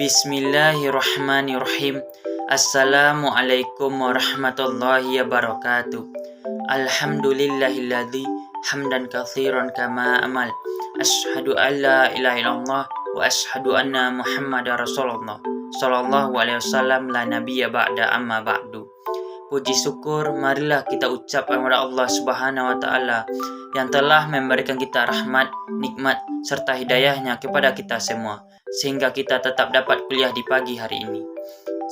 Bismillahirrahmanirrahim. Assalamualaikum warahmatullahi wabarakatuh. Alhamdulillahilladzi hamdan katsiran kama amal. Asyhadu an la ilaha illallah wa asyhadu anna Muhammadar Rasulullah sallallahu alaihi wasallam la nabiyya ba'da amma ba'du. Puji syukur marilah kita ucapkan kepada Allah Subhanahu wa taala yang telah memberikan kita rahmat, nikmat serta hidayahnya kepada kita semua sehingga kita tetap dapat kuliah di pagi hari ini.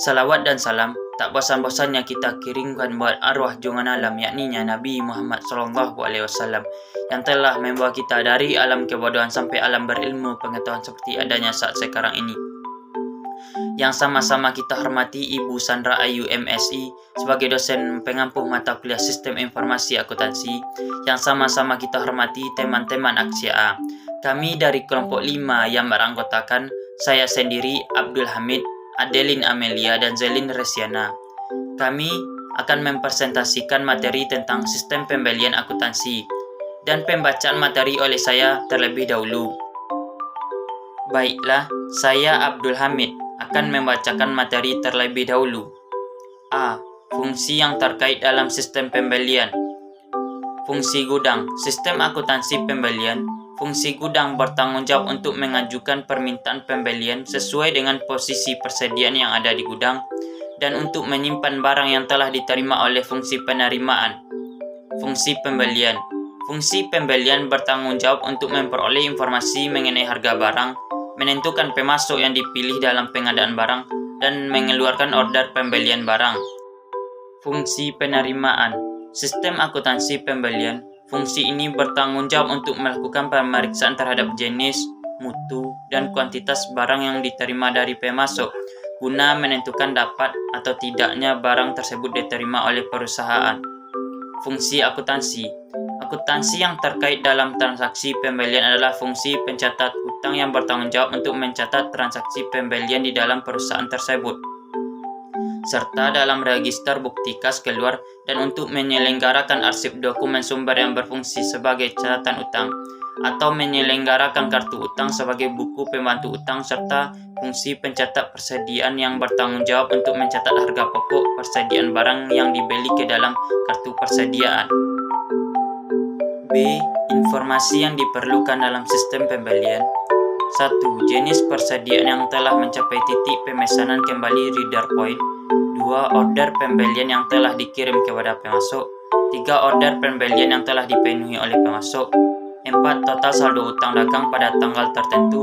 Salawat dan salam tak bosan-bosannya kita kirimkan buat arwah jungan alam yakninya Nabi Muhammad SAW yang telah membawa kita dari alam kebodohan sampai alam berilmu pengetahuan seperti adanya saat sekarang ini. Yang sama-sama kita hormati Ibu Sandra Ayu MSI sebagai dosen pengampu mata kuliah Sistem Informasi Akuntansi. Yang sama-sama kita hormati teman-teman Aksia A. Kami dari kelompok 5 yang beranggotakan saya sendiri Abdul Hamid, Adeline Amelia, dan Zelin Resiana. Kami akan mempresentasikan materi tentang sistem pembelian akuntansi dan pembacaan materi oleh saya terlebih dahulu. Baiklah, saya Abdul Hamid akan membacakan materi terlebih dahulu. A. Fungsi yang terkait dalam sistem pembelian. Fungsi gudang. Sistem akuntansi pembelian. Fungsi gudang bertanggung jawab untuk mengajukan permintaan pembelian sesuai dengan posisi persediaan yang ada di gudang dan untuk menyimpan barang yang telah diterima oleh fungsi penerimaan. Fungsi pembelian. Fungsi pembelian bertanggung jawab untuk memperoleh informasi mengenai harga barang, menentukan pemasok yang dipilih dalam pengadaan barang, dan mengeluarkan order pembelian barang. Fungsi penerimaan. Sistem akuntansi pembelian. Fungsi ini bertanggung jawab untuk melakukan pemeriksaan terhadap jenis, mutu, dan kuantitas barang yang diterima dari pemasok guna menentukan dapat atau tidaknya barang tersebut diterima oleh perusahaan. Fungsi akuntansi. Akuntansi yang terkait dalam transaksi pembelian adalah fungsi pencatat hutang yang bertanggung jawab untuk mencatat transaksi pembelian di dalam perusahaan tersebut, serta dalam register bukti kas keluar dan untuk menyelenggarakan arsip dokumen sumber yang berfungsi sebagai catatan utang atau menyelenggarakan kartu utang sebagai buku pembantu utang serta fungsi pencatat persediaan yang bertanggung jawab untuk mencatat harga pokok persediaan barang yang dibeli ke dalam kartu persediaan. B. Informasi yang diperlukan dalam sistem pembelian. 1. Jenis persediaan yang telah mencapai titik pemesanan kembali reader point. 2. Order pembelian yang telah dikirim kepada pemasok. 3. Order pembelian yang telah dipenuhi oleh pemasok. 4. Total saldo utang dagang pada tanggal tertentu.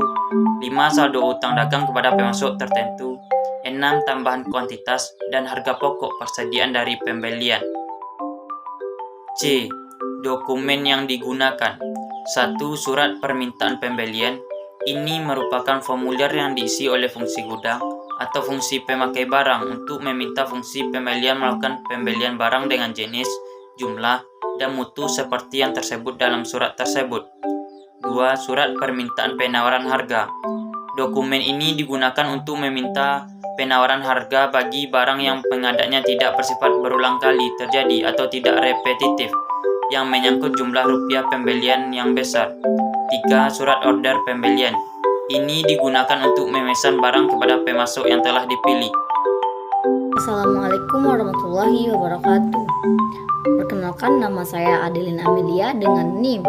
5. Saldo utang dagang kepada pemasok tertentu. 6. Tambahan kuantitas dan harga pokok persediaan dari pembelian. C. Dokumen yang digunakan. 1. Surat permintaan pembelian. Ini merupakan formulir yang diisi oleh fungsi gudang atau fungsi pemakai barang untuk meminta fungsi pembelian melakukan pembelian barang dengan jenis, jumlah, dan mutu seperti yang tersebut dalam surat tersebut. 2. Surat permintaan penawaran harga. Dokumen ini digunakan untuk meminta penawaran harga bagi barang yang pengadanya tidak bersifat berulang kali terjadi atau tidak repetitif, yang menyangkut jumlah rupiah pembelian yang besar. 3. Surat order pembelian. Ini digunakan untuk memesan barang kepada pemasok yang telah dipilih. Assalamualaikum warahmatullahi wabarakatuh. Perkenalkan, nama saya Adeline Amelia dengan NIM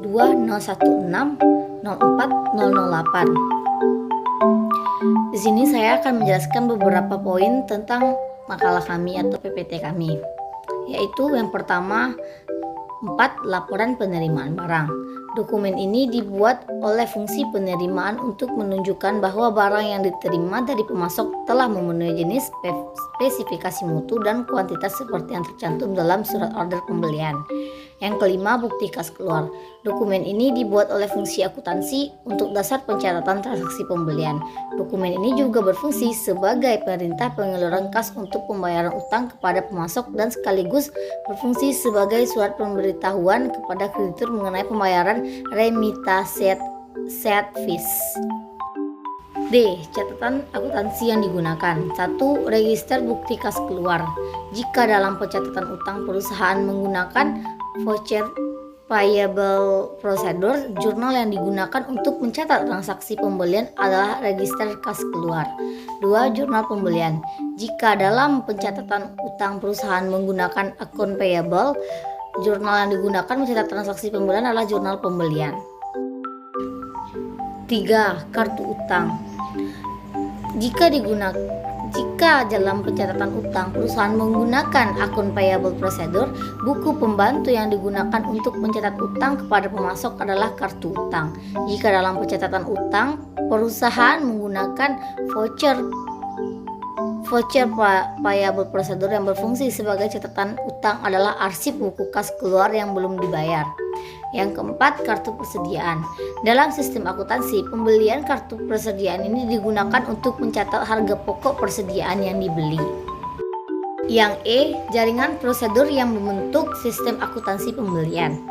201604008. Di sini saya akan menjelaskan beberapa poin tentang makalah kami atau PPT kami, yaitu yang pertama 4. Laporan penerimaan barang. Dokumen ini dibuat oleh fungsi penerimaan untuk menunjukkan bahwa barang yang diterima dari pemasok telah memenuhi jenis, spesifikasi mutu, dan kuantitas seperti yang tercantum dalam surat order pembelian. Yang kelima, bukti kas keluar. Dokumen ini dibuat oleh fungsi akuntansi untuk dasar pencatatan transaksi pembelian. Dokumen ini juga berfungsi sebagai perintah pengeluaran kas untuk pembayaran utang kepada pemasok dan sekaligus berfungsi sebagai surat pemberitahuan kepada kreditur mengenai pembayaran remittance fees. D. Catatan akuntansi yang digunakan. 1. Register bukti kas keluar. Jika dalam pencatatan utang perusahaan menggunakan voucher payable procedure, jurnal yang digunakan untuk mencatat transaksi pembelian adalah register kas keluar. 2. Jurnal pembelian. Jika dalam pencatatan utang perusahaan menggunakan akun payable, jurnal yang digunakan mencatat transaksi pembelian adalah jurnal pembelian. 3. Kartu utang. Jika dalam pencatatan utang perusahaan menggunakan akun payable procedure, buku pembantu yang digunakan untuk mencatat utang kepada pemasok adalah kartu utang. Jika dalam pencatatan utang perusahaan menggunakan voucher payable procedure yang berfungsi sebagai catatan utang adalah arsip buku kas keluar yang belum dibayar. Yang keempat, kartu persediaan. Dalam sistem akuntansi, pembelian kartu persediaan ini digunakan untuk mencatat harga pokok persediaan yang dibeli. Yang E, jaringan prosedur yang membentuk sistem akuntansi pembelian.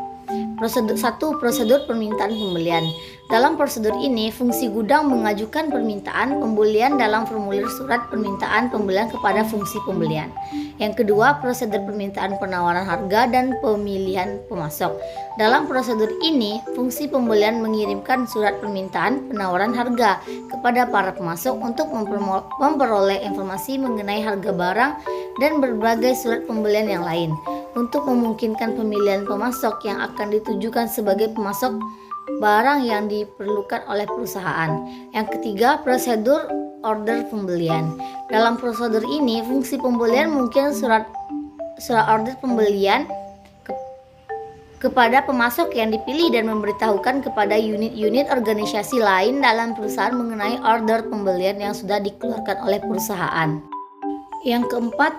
Prosedur 1. Prosedur permintaan pembelian. Dalam prosedur ini, fungsi gudang mengajukan permintaan pembelian dalam formulir surat permintaan pembelian kepada fungsi pembelian. Yang kedua, prosedur permintaan penawaran harga dan pemilihan pemasok. Dalam prosedur ini, fungsi pembelian mengirimkan surat permintaan penawaran harga kepada para pemasok untuk memperoleh informasi mengenai harga barang dan berbagai surat pembelian yang lain, untuk memungkinkan pemilihan pemasok yang akan ditujukan sebagai pemasok barang yang diperlukan oleh perusahaan. Yang ketiga, prosedur order pembelian. Dalam prosedur ini, fungsi pembelian mungkin surat order pembelian kepada pemasok yang dipilih dan memberitahukan kepada unit-unit organisasi lain dalam perusahaan mengenai order pembelian yang sudah dikeluarkan oleh perusahaan. Yang keempat,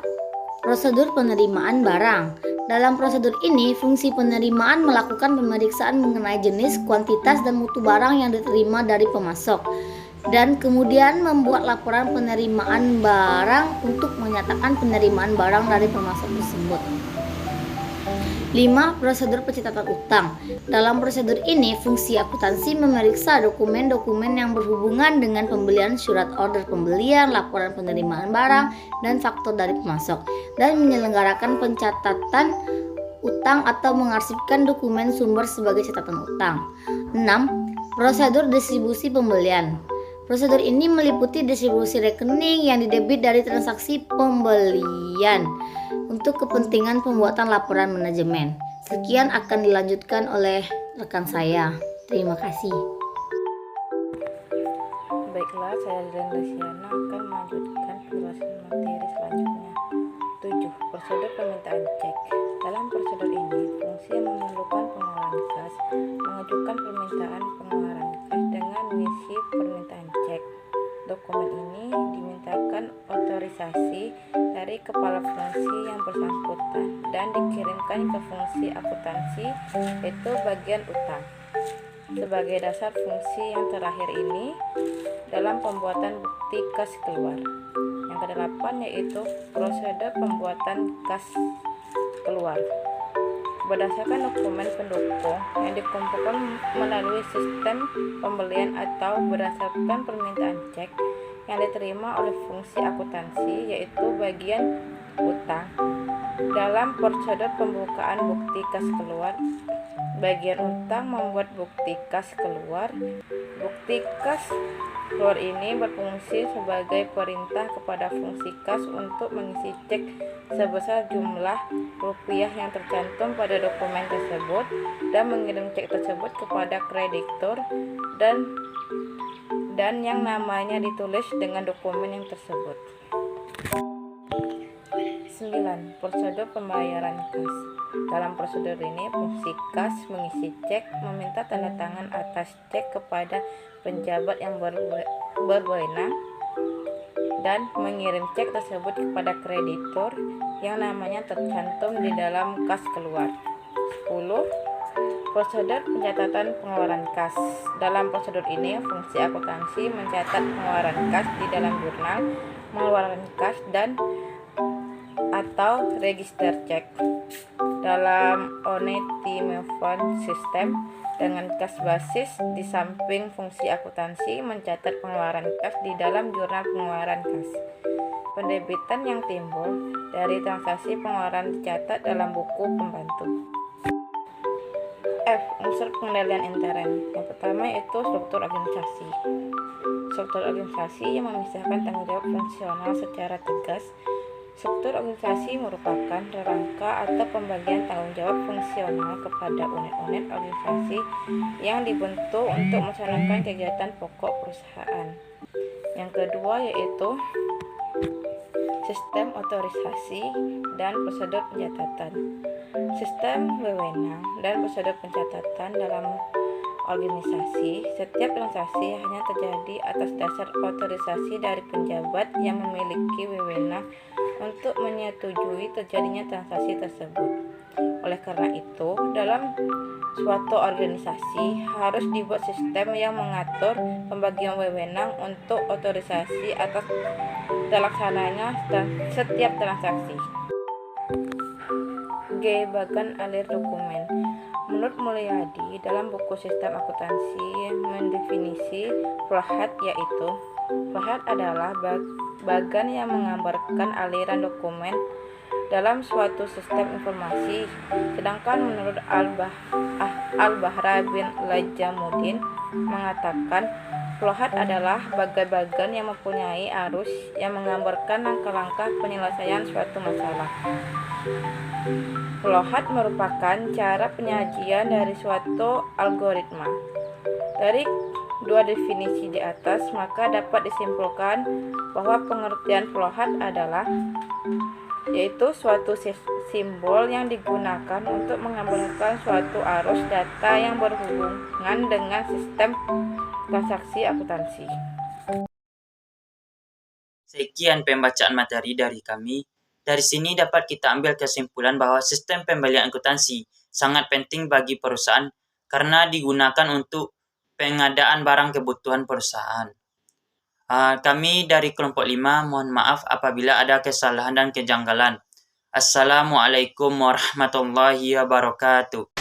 prosedur penerimaan barang. Dalam prosedur ini, fungsi penerimaan melakukan pemeriksaan mengenai jenis, kuantitas, dan mutu barang yang diterima dari pemasok, dan kemudian membuat laporan penerimaan barang untuk menyatakan penerimaan barang dari pemasok tersebut. 5. Prosedur pencatatan utang. Dalam prosedur ini, fungsi akuntansi memeriksa dokumen-dokumen yang berhubungan dengan pembelian, surat order pembelian, laporan penerimaan barang, dan faktur dari pemasok, dan menyelenggarakan pencatatan utang atau mengarsipkan dokumen sumber sebagai catatan utang. 6. Prosedur distribusi pembelian. Prosedur ini meliputi distribusi rekening yang didebit dari transaksi pembelian untuk kepentingan pembuatan laporan manajemen. Sekian akan dilanjutkan oleh rekan saya. Terima kasih. Baiklah, saya dan Luciana akan melanjutkan penjelasan materi selanjutnya. 7. Prosedur permintaan cek. Dalam prosedur ini, fungsi yang memerlukan pengeluaran kas mengajukan permintaan pengeluaran kas dengan mengisi permintaan cek. Dokumen ini dimintakan otorisasi dari kepala fungsi yang bersangkutan dan dikirimkan ke fungsi akuntansi, yaitu bagian utang. Sebagai dasar fungsi yang terakhir ini dalam pembuatan bukti kas keluar. Yang kedelapan yaitu prosedur pembuatan kas keluar. Berdasarkan dokumen pendukung yang dikumpulkan melalui sistem pembelian atau berdasarkan permintaan cek yang diterima oleh fungsi akuntansi, yaitu bagian utang. Dalam prosedur pembukaan bukti kas keluar, bagian utang membuat bukti kas keluar. Bukti kas keluar ini berfungsi sebagai perintah kepada fungsi kas untuk mengisi cek sebesar jumlah rupiah yang tercantum pada dokumen tersebut dan mengirim cek tersebut kepada kreditur dan yang namanya ditulis dengan dokumen yang tersebut. 9. Prosedur pembayaran kas. Dalam prosedur ini, fungsi kas mengisi cek, meminta tanda tangan atas cek kepada penjabat yang berwenang, dan mengirim cek tersebut kepada kreditur yang namanya tercantum di dalam kas keluar. 10. Prosedur pencatatan pengeluaran kas. Dalam prosedur ini, fungsi akuntansi mencatat pengeluaran kas di dalam jurnal pengeluaran kas dan atau register cek. Dalam Onetimephone System dengan kas basis di samping fungsi akuntansi mencatat pengeluaran kas di dalam jurnal pengeluaran kas. Pendebitan yang timbul dari transaksi pengeluaran dicatat dalam buku pembantu. F. Unsur pengendalian intern. Yang pertama yaitu struktur organisasi. Struktur organisasi yang memisahkan tanggung jawab fungsional secara tegas. Struktur organisasi merupakan rangka atau pembagian tanggung jawab fungsional kepada unit-unit organisasi yang dibentuk untuk melaksanakan kegiatan pokok perusahaan. Yang kedua yaitu sistem otorisasi dan prosedur pencatatan. Sistem wewenang dan prosedur pencatatan dalam organisasi. Setiap transaksi hanya terjadi atas dasar otorisasi dari penjabat yang memiliki wewenang untuk menyetujui terjadinya transaksi tersebut. Oleh karena itu, dalam suatu organisasi harus dibuat sistem yang mengatur pembagian wewenang untuk otorisasi atas terlaksananya setiap transaksi. G. Bagan alir dokumen. Menurut Mulyadi, dalam buku Sistem Akuntansi mendefinisi flowchart, yaitu flowchart adalah bagan yang menggambarkan aliran dokumen dalam suatu sistem informasi. Sedangkan menurut Al-Bahra bin Lajamuddin mengatakan flowchart adalah bagan-bagan yang mempunyai arus yang menggambarkan langkah-langkah penyelesaian suatu masalah. Flowchart merupakan cara penyajian dari suatu algoritma. Dari dua definisi di atas, maka dapat disimpulkan bahwa pengertian flowchart adalah yaitu suatu simbol yang digunakan untuk menggambarkan suatu arus data yang berhubungan dengan sistem transaksi akuntansi. Sekian pembacaan materi dari kami. Dari sini dapat kita ambil kesimpulan bahwa sistem pembelian akuntansi sangat penting bagi perusahaan karena digunakan untuk pengadaan barang kebutuhan perusahaan. Kami dari kelompok 5 mohon maaf apabila ada kesalahan dan kejanggalan. Assalamualaikum warahmatullahi wabarakatuh.